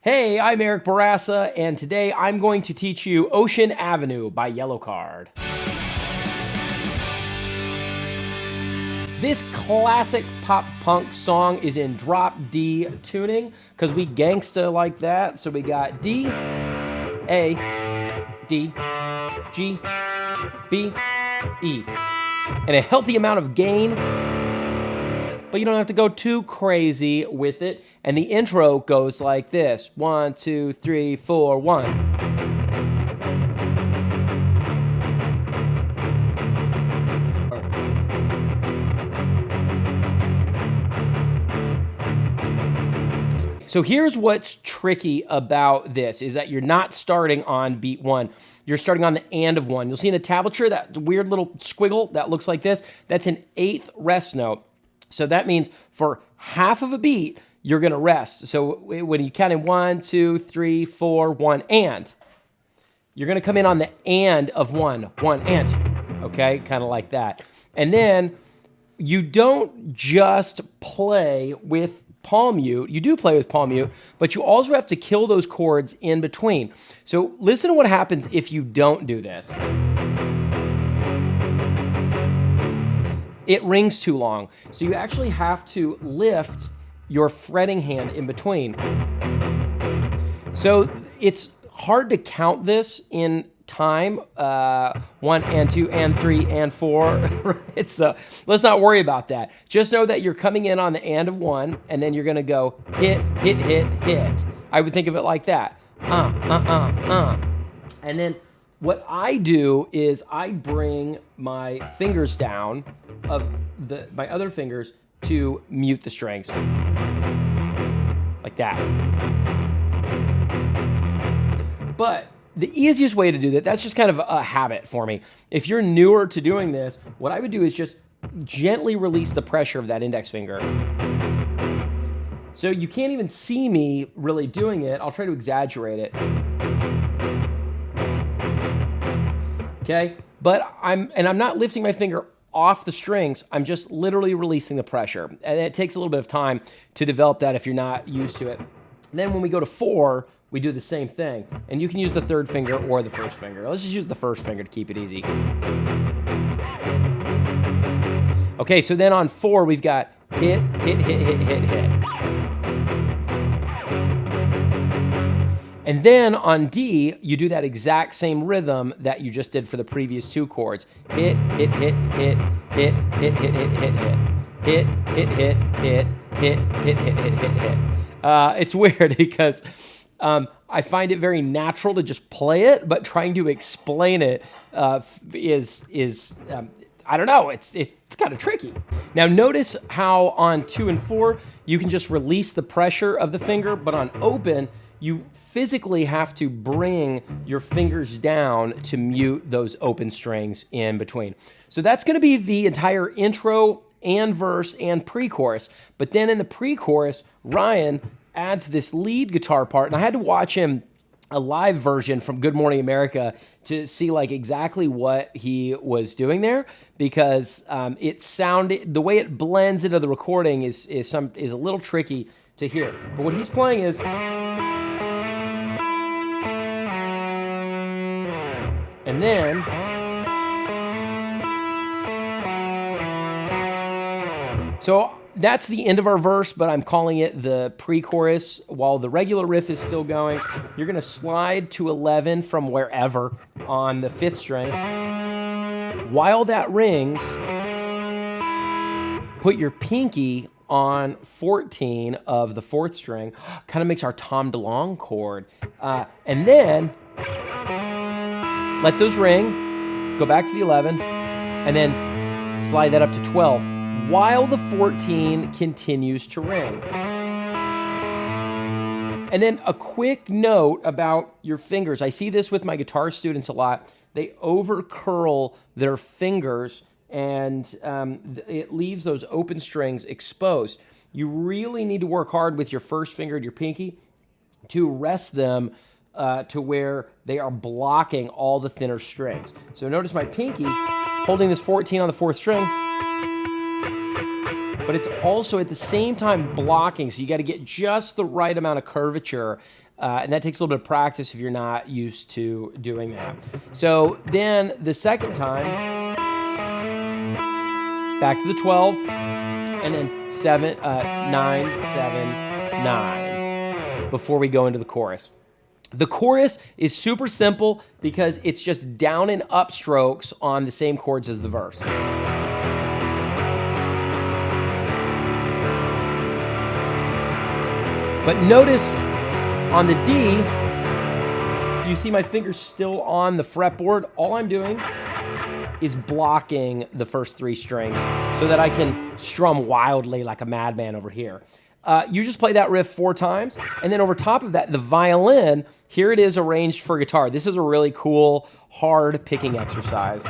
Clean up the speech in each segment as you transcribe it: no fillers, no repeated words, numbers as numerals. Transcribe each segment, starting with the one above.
Hey, I'm Eric Bourassa, and today I'm going to teach you Ocean Avenue by Yellowcard. This classic pop-punk song is in drop D tuning because we gangsta like that. So we got D, A, D, G, B, E. And a healthy amount of gain, but you don't have to go too crazy with it. And the intro goes like this. 1, 2, 3, 4, 1. So here's what's tricky about this is that you're not starting on beat 1. You're starting on the and of 1. You'll see in the tablature that weird little squiggle that looks like this. That's an 8th rest note. So that means for half of a beat, you're going to rest. So when you count in 1, 2, 3, 4, 1, and, you're going to come in on the and of 1 and, okay? Kind of like that. And then you don't just play with palm mute. You do play with palm mute, but you also have to kill those chords in between. So listen to what happens if you don't do this. It rings too long. So you actually have to lift your fretting hand in between. So it's hard to count this in time. 1 and 2 and 3 and 4. Let's not worry about that. Just know that you're coming in on the and of 1, and then you're going to go hit, hit, hit, hit. I would think of it like that. And then what I do is I bring my fingers down of my other fingers to mute the strings. Like that. But the easiest way to do that's just kind of a habit for me. If you're newer to doing this, what I would do is just gently release the pressure of that index finger. So you can't even see me really doing it. I'll try to exaggerate it. Okay? But I'm not lifting my finger off the strings. I'm just literally releasing the pressure. And it takes a little bit of time to develop that if you're not used to it. Then when we go to 4, we do the same thing. And you can use the 3rd finger or the 1st finger. Let's just use the 1st finger to keep it easy. Okay, so then on 4, we've got hit, hit, hit, hit, hit, hit. And then on D, you do that exact same rhythm that you just did for the previous 2 chords. Hit, hit, hit, hit, hit, hit, hit, hit, hit, hit. Hit, hit, hit, hit, hit, hit, hit, hit, hit, hit. It's weird because I find it very natural to just play it, but trying to explain it is I don't know, it's kind of tricky. Now notice how on 2 and 4, you can just release the pressure of the finger, but on open, you physically have to bring your fingers down to mute those open strings in between. So that's going to be the entire intro and verse and pre-chorus. But then in the pre-chorus, Ryan adds this lead guitar part, and I had to watch him a live version from Good Morning America to see like exactly what he was doing there, because it sounded, the way it blends into the recording is a little tricky to hear. But what he's playing is, and then so that's the end of our verse, but I'm calling it the pre-chorus. While the regular riff is still going, you're going to slide to 11 from wherever on the 5th string. While that rings, put your pinky on 14 of the 4th string. Kind of makes our Tom DeLonge chord. And then let those ring, go back to the 11, and then slide that up to 12. While the 14 continues to ring. And then a quick note about your fingers. I see this with my guitar students a lot. They over curl their fingers, and it leaves those open strings exposed. You really need to work hard with your 1st finger and your pinky to rest them to where they are blocking all the thinner strings. So notice my pinky holding this 14 on the 4th string, but it's also at the same time blocking, so you got to get just the right amount of curvature And that takes a little bit of practice if you're not used to doing that. So then the second time, back to the 12, and then 7, 9, 7, 9, before we go into the chorus. The chorus is super simple because it's just down and up strokes on the same chords as the verse. But notice on the D, you see my fingers still on the fretboard. All I'm doing is blocking the first 3 strings so that I can strum wildly like a madman over here. You just play that riff 4 times, and then over top of that, the violin, here it is arranged for guitar. This is a really cool, hard picking exercise.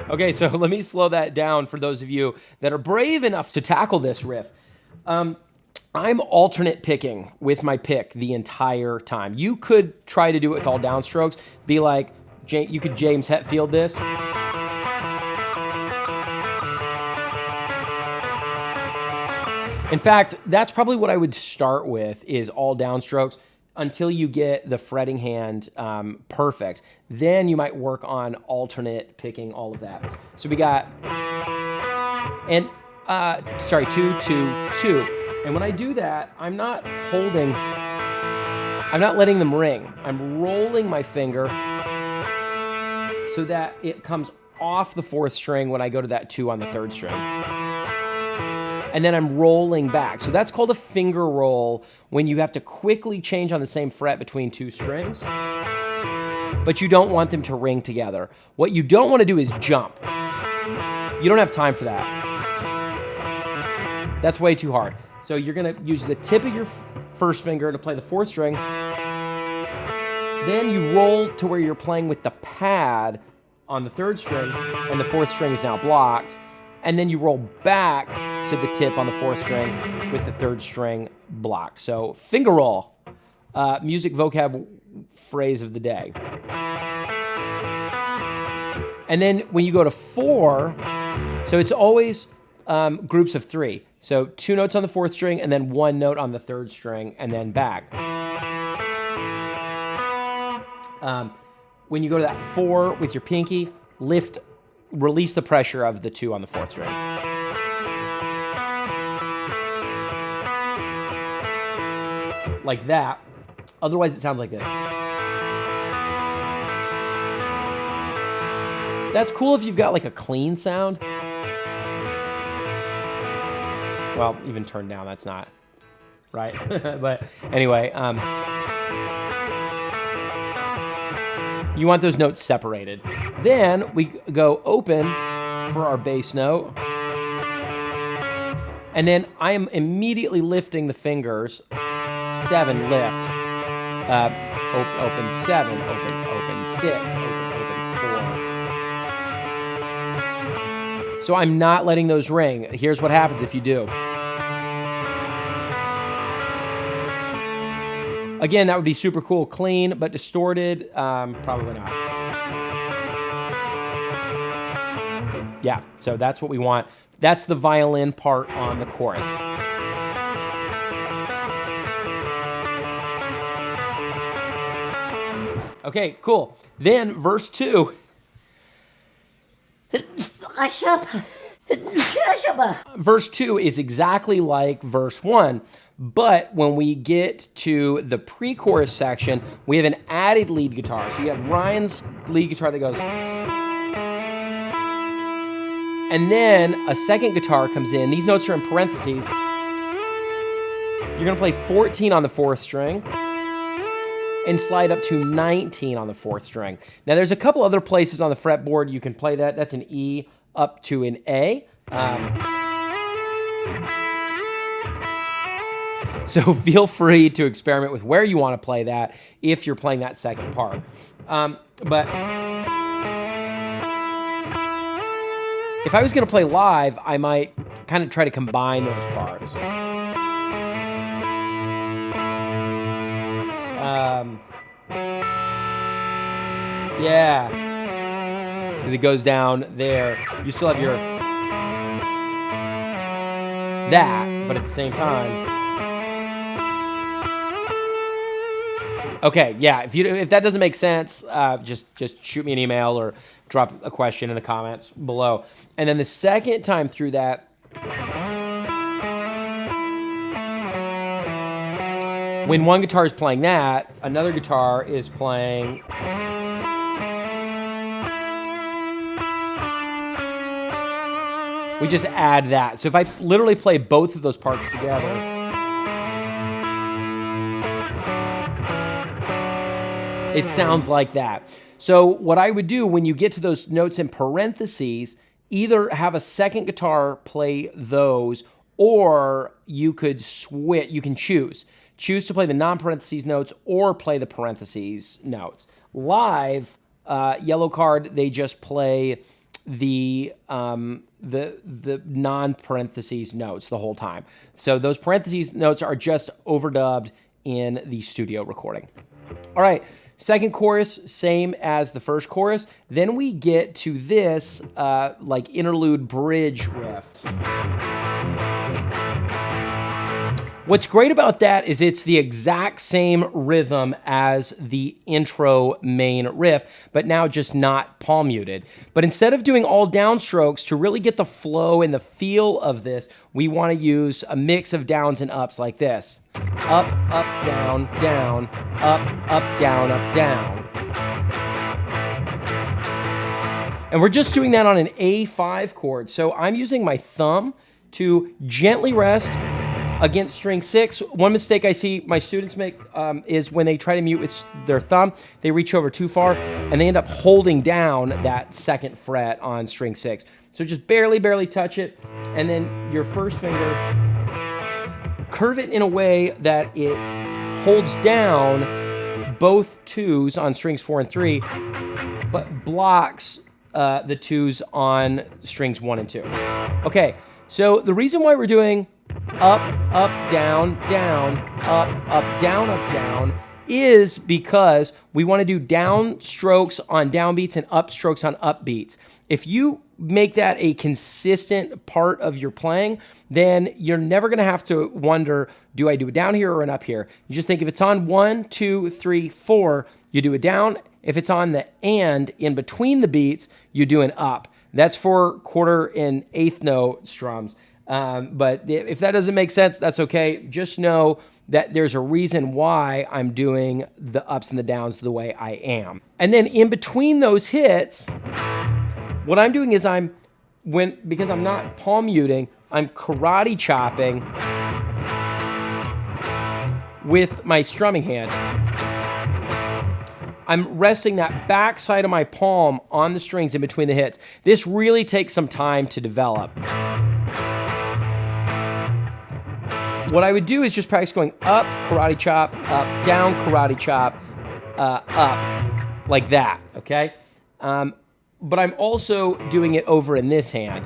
Okay, so let me slow that down for those of you that are brave enough to tackle this riff. I'm alternate picking with my pick the entire time. You could try to do it with all downstrokes. Be like, you could James Hetfield this. In fact, that's probably what I would start with, is all downstrokes until you get the fretting hand perfect. Then you might work on alternate picking all of that. So we got, 2, 2, 2. And when I do that, I'm not letting them ring. I'm rolling my finger so that it comes off the 4th string when I go to that 2 on the 3rd string. And then I'm rolling back. So that's called a finger roll, when you have to quickly change on the same fret between 2 strings, but you don't want them to ring together. What you don't want to do is jump. You don't have time for that. That's way too hard. So you're going to use the tip of your first finger to play the 4th string. Then you roll to where you're playing with the pad on the 3rd string, and the 4th string is now blocked. And then you roll back to the tip on the 4th string with the 3rd string blocked. So finger roll, music vocab phrase of the day. And then when you go to 4, so it's always groups of 3. So 2 notes on the 4th string, and then 1 note on the 3rd string, and then back. When you go to that 4 with your pinky, release the pressure of the 2 on the 4th string. Like that. Otherwise, it sounds like this. That's cool if you've got like a clean sound. Well, even turned down, that's not right. But anyway, you want those notes separated. Then we go open for our bass note. And then I am immediately lifting the fingers. 7, lift. Open 7, open 6, open 4. So I'm not letting those ring. Here's what happens if you do. Again, that would be super cool. Clean, but distorted, probably not. Yeah, so that's what we want. That's the violin part on the chorus. Okay, cool. Then verse 2. Verse 2 is exactly like verse 1, but when we get to the pre-chorus section, we have an added lead guitar. So you have Ryan's lead guitar that goes, and then a second guitar comes in. These notes are in parentheses. You're going to play 14 on the 4th string and slide up to 19 on the 4th string. Now, there's a couple other places on the fretboard you can play that. That's an E up to an A. So feel free to experiment with where you want to play that if you're playing that second part. But if I was going to play live, I might kind of try to combine those parts. Yeah. because it goes down there. You still have your that, but at the same time. Okay, yeah. If that doesn't make sense, just shoot me an email or drop a question in the comments below. And then the second time through that, when one guitar is playing that, another guitar is playing. We just add that. So if I literally play both of those parts together, it sounds like that. So what I would do when you get to those notes in parentheses, either have a second guitar play those, or you could switch. You can choose. Choose to play the non-parentheses notes or play the parentheses notes. Live, Yellowcard, they just play the non-parentheses notes the whole time. So those parentheses notes are just overdubbed in the studio recording. All right, second chorus, same as the first chorus. Then we get to this like interlude bridge riff. What's great about that is it's the exact same rhythm as the intro main riff, but now just not palm muted. But instead of doing all downstrokes, to really get the flow and the feel of this, we want to use a mix of downs and ups like this. Up, up, down, down, up, down, up, down. And we're just doing that on an A5 chord. So I'm using my thumb to gently rest against string 6. One mistake I see my students make is when they try to mute with their thumb, they reach over too far and they end up holding down that second fret on string 6. So just barely touch it, and then your first finger, curve it in a way that it holds down both 2s on strings 4 and 3, but blocks the 2s on strings 1 and 2. Okay, so the reason why we're doing up, up, down, down, up, down, is because we want to do down strokes on downbeats and up strokes on upbeats. If you make that a consistent part of your playing, then you're never going to have to wonder, do I do it down here or an up here? You just think if it's on 1, 2, 3, 4, you do it down. If it's on the and in between the beats, you do an up. That's for quarter and eighth note strums. But if that doesn't make sense, that's okay. Just know that there's a reason why I'm doing the ups and the downs the way I am. And then in between those hits, what I'm doing is because I'm not palm muting, I'm karate chopping with my strumming hand. I'm resting that back side of my palm on the strings in between the hits. This really takes some time to develop. What I would do is just practice going up, karate chop, up, down, karate chop, up, like that, okay? But I'm also doing it over in this hand.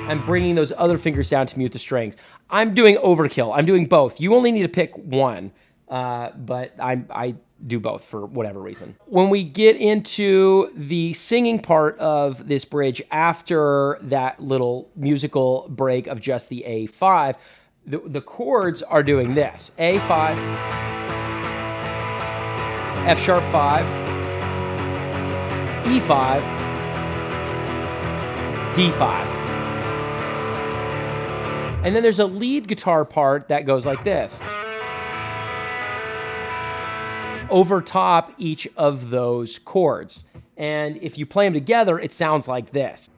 I'm bringing those other fingers down to mute the strings. I'm doing overkill. I'm doing both. You only need to pick one, but I do both for whatever reason. When we get into the singing part of this bridge after that little musical break of just the A5, the chords are doing this. A5, F sharp 5, E5, D5. And then there's a lead guitar part that goes like this. Over top each of those chords. And if you play them together, it sounds like this.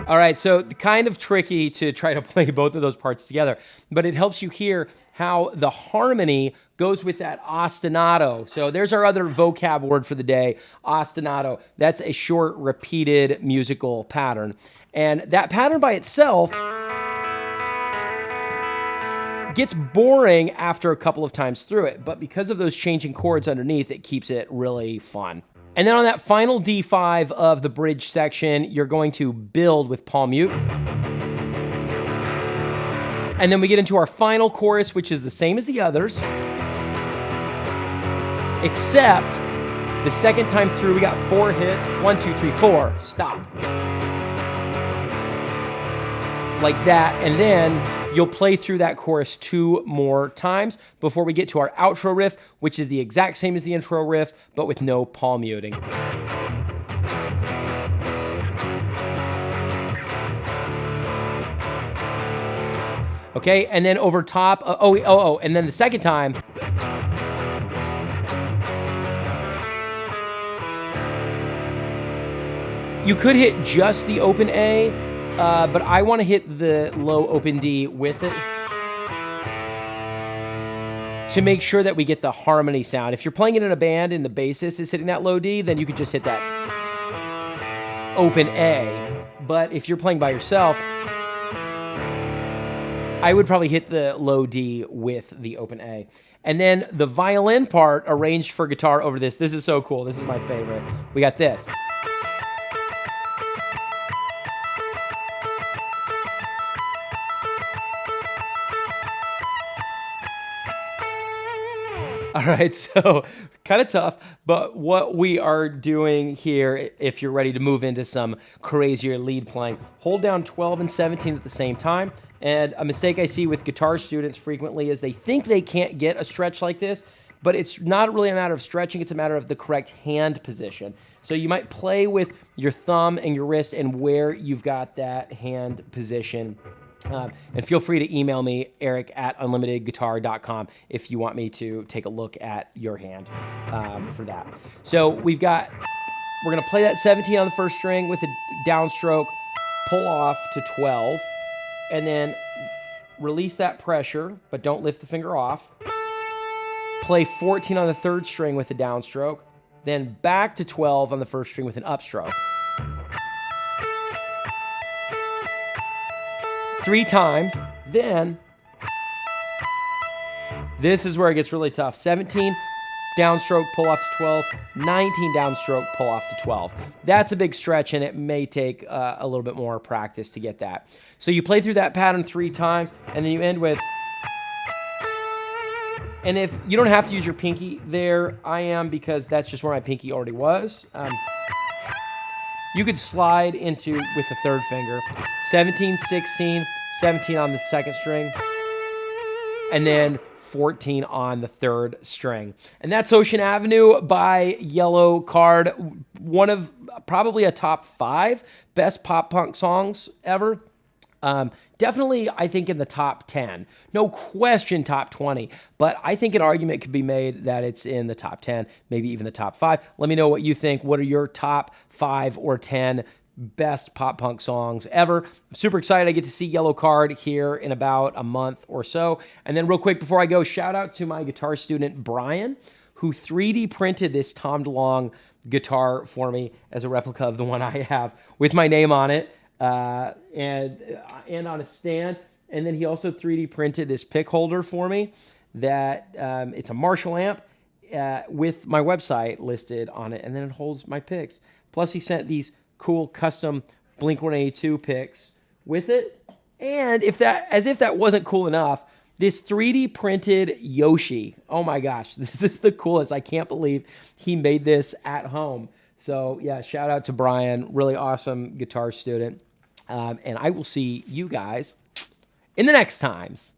All right, so kind of tricky to try to play both of those parts together, but it helps you hear how the harmony goes with that ostinato. So there's our other vocab word for the day, ostinato. That's a short, repeated musical pattern. And that pattern by itself gets boring after a couple of times through it, but because of those changing chords underneath, it keeps it really fun. And then on that final D5 of the bridge section, you're going to build with palm mute. And then we get into our final chorus, which is the same as the others, except the second time through, we got 4 hits. 1, 2, 3, 4. Stop. Like that. And then you'll play through that chorus 2 more times before we get to our outro riff, which is the exact same as the intro riff, but with no palm muting. Okay, and then over top, and then the second time, you could hit just the open A, but I want to hit the low open D with it to make sure that we get the harmony sound. If you're playing it in a band and the bassist is hitting that low D, then you could just hit that open A. But if you're playing by yourself, I would probably hit the low D with the open A. And then the violin part arranged for guitar over this. This is so cool. This is my favorite. We got this. All right, so kind of tough, but what we are doing here, if you're ready to move into some crazier lead playing, hold down 12 and 17 at the same time. And a mistake I see with guitar students frequently is they think they can't get a stretch like this, but it's not really a matter of stretching, it's a matter of the correct hand position. So you might play with your thumb and your wrist and where you've got that hand position. And feel free to email me, eric@unlimitedguitar.com, if you want me to take a look at your hand for that. So we're going to play that 17 on the first string with a downstroke, pull off to 12, and then release that pressure, but don't lift the finger off. Play 14 on the third string with a downstroke, then back to 12 on the first string with an upstroke. 3 times, then this is where it gets really tough. 17, downstroke, pull off to 12, 19, downstroke, pull off to 12. That's a big stretch, and it may take a little bit more practice to get that. So you play through that pattern 3 times, and then you end with, and if you don't have to use your pinky there, I am, because that's just where my pinky already was. You could slide into with the third finger, 17, 16, 17 on the second string, and then 14 on the third string. And that's Ocean Avenue by Yellowcard, one of probably a top 5 best pop punk songs ever. Definitely, I think, in the top 10. No question top 20, but I think an argument could be made that it's in the top 10, maybe even the top 5. Let me know what you think. What are your top 5 or 10 best pop punk songs ever? I'm super excited. I get to see Yellowcard here in about a month or so. And then real quick before I go, shout out to my guitar student, Brian, who 3D printed this Tom DeLonge guitar for me as a replica of the one I have with my name on it. And on a stand, and then he also 3D printed this pick holder for me that it's a Marshall amp with my website listed on it, and then it holds my picks. Plus he sent these cool custom Blink-182 picks with it, and as if that wasn't cool enough, this 3D printed Yoshi. Oh my gosh, this is the coolest. I can't believe he made this at home. So yeah, shout out to Brian, really awesome guitar student. And I will see you guys in the next times.